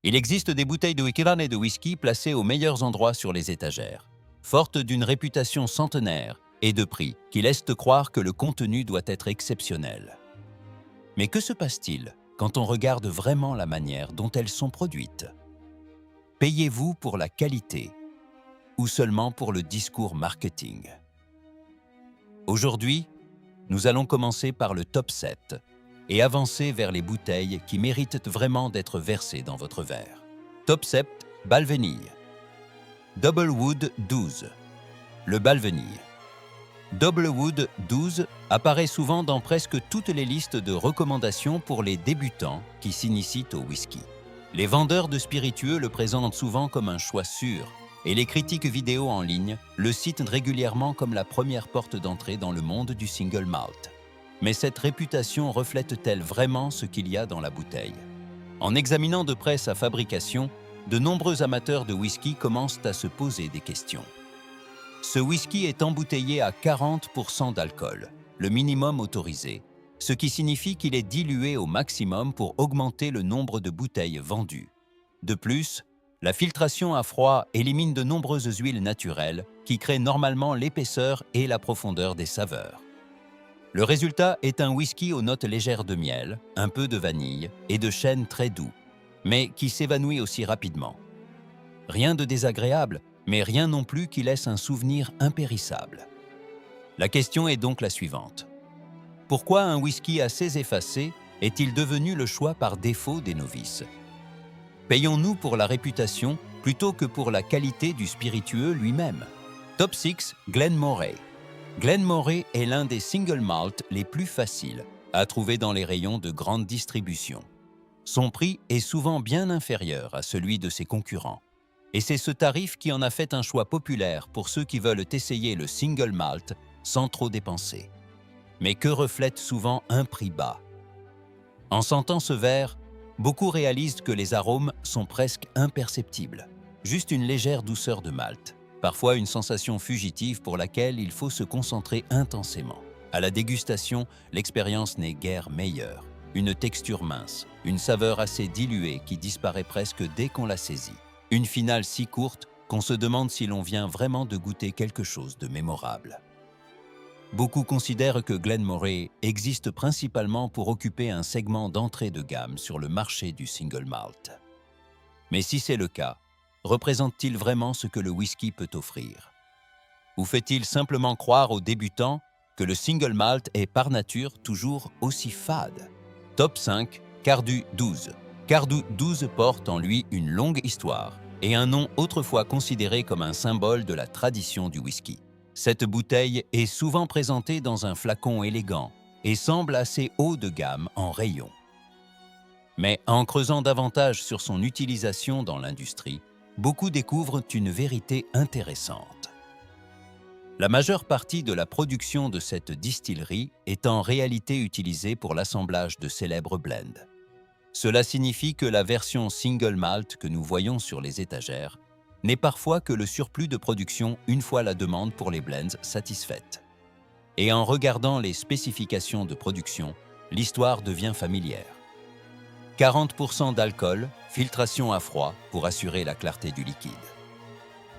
Il existe des bouteilles de Wikiran et de whisky placées aux meilleurs endroits sur les étagères, fortes d'une réputation centenaire et de prix qui laissent croire que le contenu doit être exceptionnel. Mais que se passe-t-il quand on regarde vraiment la manière dont elles sont produites? Payez-vous pour la qualité ou seulement pour le discours marketing? Aujourd'hui, nous allons commencer par le top 7 et avancer vers les bouteilles qui méritent vraiment d'être versées dans votre verre. Top 7, Balvenie. Double Wood 12. Le Balvenie. Double Wood 12 apparaît souvent dans presque toutes les listes de recommandations pour les débutants qui s'initient au whisky. Les vendeurs de spiritueux le présentent souvent comme un choix sûr, et les critiques vidéo en ligne le citent régulièrement comme la première porte d'entrée dans le monde du single malt. Mais cette réputation reflète-t-elle vraiment ce qu'il y a dans la bouteille? En examinant de près sa fabrication, de nombreux amateurs de whisky commencent à se poser des questions. Ce whisky est embouteillé à 40% d'alcool, le minimum autorisé, ce qui signifie qu'il est dilué au maximum pour augmenter le nombre de bouteilles vendues. De plus, la filtration à froid élimine de nombreuses huiles naturelles qui créent normalement l'épaisseur et la profondeur des saveurs. Le résultat est un whisky aux notes légères de miel, un peu de vanille et de chêne très doux, mais qui s'évanouit aussi rapidement. Rien de désagréable, mais rien non plus qui laisse un souvenir impérissable. La question est donc la suivante. Pourquoi un whisky assez effacé est-il devenu le choix par défaut des novices? Payons-nous pour la réputation plutôt que pour la qualité du spiritueux lui-même? Top 6, Glenmorangie. Glenmorangie est l'un des single malt les plus faciles à trouver dans les rayons de grande distribution. Son prix est souvent bien inférieur à celui de ses concurrents. Et c'est ce tarif qui en a fait un choix populaire pour ceux qui veulent essayer le single malt sans trop dépenser. Mais que reflète souvent un prix bas? En sentant ce verre, beaucoup réalisent que les arômes sont presque imperceptibles. Juste une légère douceur de malt, parfois une sensation fugitive pour laquelle il faut se concentrer intensément. À la dégustation, l'expérience n'est guère meilleure. Une texture mince, une saveur assez diluée qui disparaît presque dès qu'on la saisit. Une finale si courte qu'on se demande si l'on vient vraiment de goûter quelque chose de mémorable. Beaucoup considèrent que Glenmorangie existe principalement pour occuper un segment d'entrée de gamme sur le marché du single malt. Mais si c'est le cas, représente-t-il vraiment ce que le whisky peut offrir? Ou fait-il simplement croire aux débutants que le single malt est par nature toujours aussi fade? Top 5, Cardu 12. Cardu 12 porte en lui une longue histoire et un nom autrefois considéré comme un symbole de la tradition du whisky. Cette bouteille est souvent présentée dans un flacon élégant et semble assez haut de gamme en rayon. Mais en creusant davantage sur son utilisation dans l'industrie, beaucoup découvrent une vérité intéressante. La majeure partie de la production de cette distillerie est en réalité utilisée pour l'assemblage de célèbres blends. Cela signifie que la version single malt que nous voyons sur les étagères n'est parfois que le surplus de production une fois la demande pour les blends satisfaite. Et en regardant les spécifications de production, l'histoire devient familière. 40% d'alcool, filtration à froid pour assurer la clarté du liquide.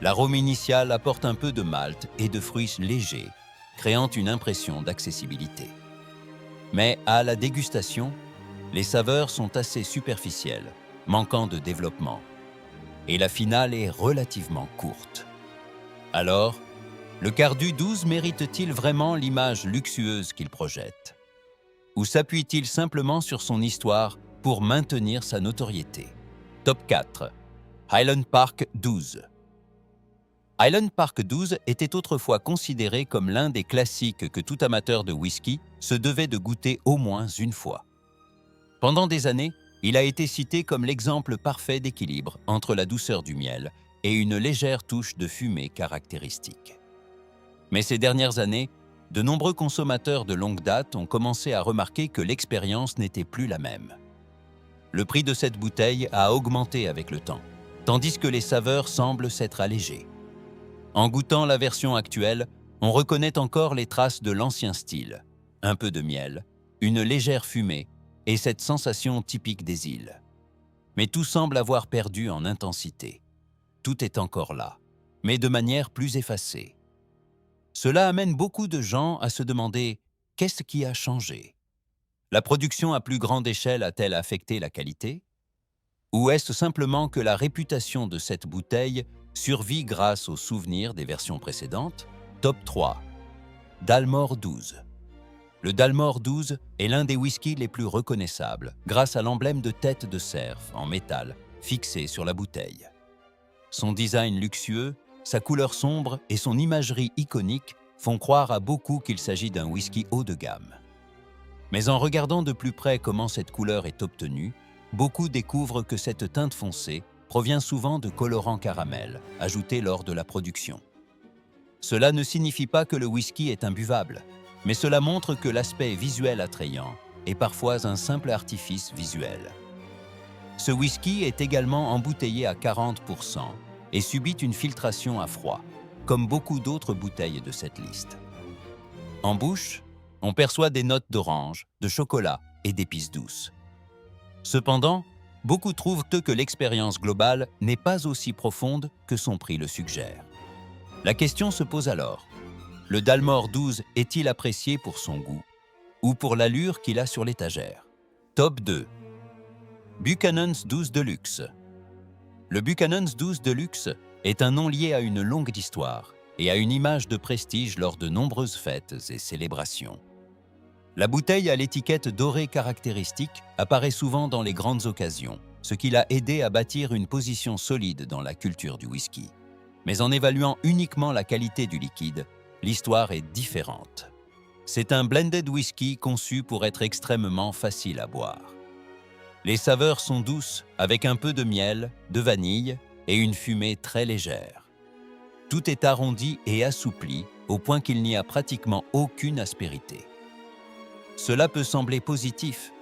L'arôme initial apporte un peu de malt et de fruits légers, créant une impression d'accessibilité. Mais à la dégustation, les saveurs sont assez superficielles, manquant de développement. Et la finale est relativement courte. Alors, le Cardu 12 mérite-t-il vraiment l'image luxueuse qu'il projette? Ou s'appuie-t-il simplement sur son histoire pour maintenir sa notoriété? Top 4. Highland Park 12. Highland Park 12 était autrefois considéré comme l'un des classiques que tout amateur de whisky se devait de goûter au moins une fois. Pendant des années, il a été cité comme l'exemple parfait d'équilibre entre la douceur du miel et une légère touche de fumée caractéristique. Mais ces dernières années, de nombreux consommateurs de longue date ont commencé à remarquer que l'expérience n'était plus la même. Le prix de cette bouteille a augmenté avec le temps, tandis que les saveurs semblent s'être allégées. En goûtant la version actuelle, on reconnaît encore les traces de l'ancien style, un peu de miel, une légère fumée et cette sensation typique des îles. Mais tout semble avoir perdu en intensité. Tout est encore là, mais de manière plus effacée. Cela amène beaucoup de gens à se demander « qu'est-ce qui a changé ?» La production à plus grande échelle a-t-elle affecté la qualité? Ou est-ce simplement que la réputation de cette bouteille survit grâce aux souvenirs des versions précédentes? Top 3. Dalmore 12. Le Dalmore 12 est l'un des whiskies les plus reconnaissables grâce à l'emblème de tête de cerf en métal fixé sur la bouteille. Son design luxueux, sa couleur sombre et son imagerie iconique font croire à beaucoup qu'il s'agit d'un whisky haut de gamme. Mais en regardant de plus près comment cette couleur est obtenue, beaucoup découvrent que cette teinte foncée provient souvent de colorants caramel ajoutés lors de la production. Cela ne signifie pas que le whisky est imbuvable, mais cela montre que l'aspect visuel attrayant est parfois un simple artifice visuel. Ce whisky est également embouteillé à 40% et subit une filtration à froid, comme beaucoup d'autres bouteilles de cette liste. En bouche, on perçoit des notes d'orange, de chocolat et d'épices douces. Cependant, beaucoup trouvent que l'expérience globale n'est pas aussi profonde que son prix le suggère. La question se pose alors, le Dalmore 12 est-il apprécié pour son goût ou pour l'allure qu'il a sur l'étagère? Top 2. Buchanan's 12 Deluxe. Le Buchanan's 12 Deluxe est un nom lié à une longue histoire et à une image de prestige lors de nombreuses fêtes et célébrations. La bouteille à l'étiquette dorée caractéristique apparaît souvent dans les grandes occasions, ce qui l'a aidé à bâtir une position solide dans la culture du whisky. Mais en évaluant uniquement la qualité du liquide, l'histoire est différente. C'est un blended whisky conçu pour être extrêmement facile à boire. Les saveurs sont douces, avec un peu de miel, de vanille et une fumée très légère. Tout est arrondi et assoupli au point qu'il n'y a pratiquement aucune aspérité. Cela peut sembler positif,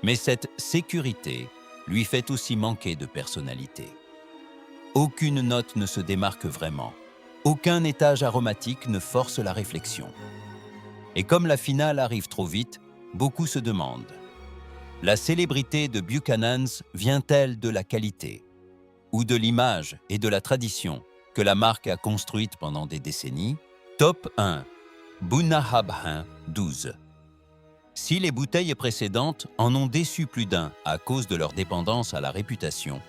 mais cette sécurité lui fait aussi manquer de personnalité. Aucune note ne se démarque vraiment. Aucun étage aromatique ne force la réflexion. Et comme la finale arrive trop vite, beaucoup se demandent: la célébrité de Buchanan's vient-elle de la qualité, ou de l'image et de la tradition que la marque a construite pendant des décennies? Top 1. Bunnahabhain 12. Si les bouteilles précédentes en ont déçu plus d'un à cause de leur dépendance à la réputation,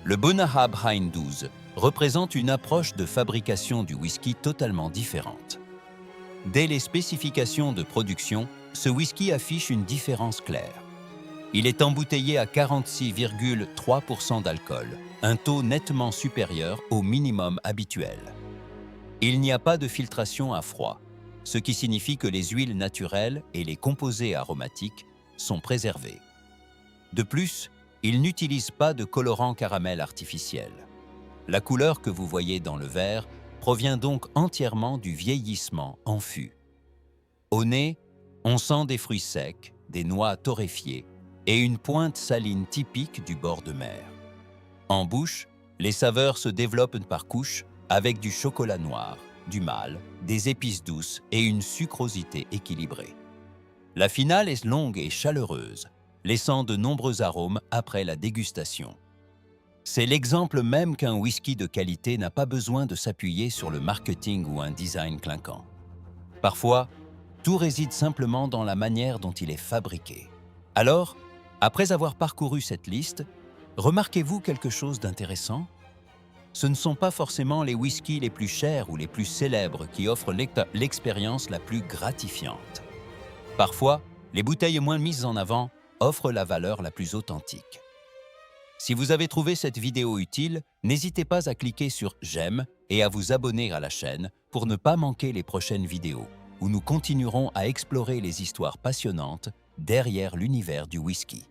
le Bunnahabhain 12 représente une approche de fabrication du whisky totalement différente. Dès les spécifications de production, ce whisky affiche une différence claire. Il est embouteillé à 46,3% d'alcool, un taux nettement supérieur au minimum habituel. Il n'y a pas de filtration à froid, ce qui signifie que les huiles naturelles et les composés aromatiques sont préservés. De plus, il n'utilise pas de colorant caramel artificiel. La couleur que vous voyez dans le verre provient donc entièrement du vieillissement en fût. Au nez, on sent des fruits secs, des noix torréfiées et une pointe saline typique du bord de mer. En bouche, les saveurs se développent par couches avec du chocolat noir, du mâle, des épices douces et une sucrosité équilibrée. La finale est longue et chaleureuse, laissant de nombreux arômes après la dégustation. C'est l'exemple même qu'un whisky de qualité n'a pas besoin de s'appuyer sur le marketing ou un design clinquant. Parfois, tout réside simplement dans la manière dont il est fabriqué. Alors, après avoir parcouru cette liste, remarquez-vous quelque chose d'intéressant? Ce ne sont pas forcément les whiskies les plus chers ou les plus célèbres qui offrent l'expérience la plus gratifiante. Parfois, les bouteilles moins mises en avant offrent la valeur la plus authentique. Si vous avez trouvé cette vidéo utile, n'hésitez pas à cliquer sur « J'aime » et à vous abonner à la chaîne pour ne pas manquer les prochaines vidéos, où nous continuerons à explorer les histoires passionnantes derrière l'univers du whisky.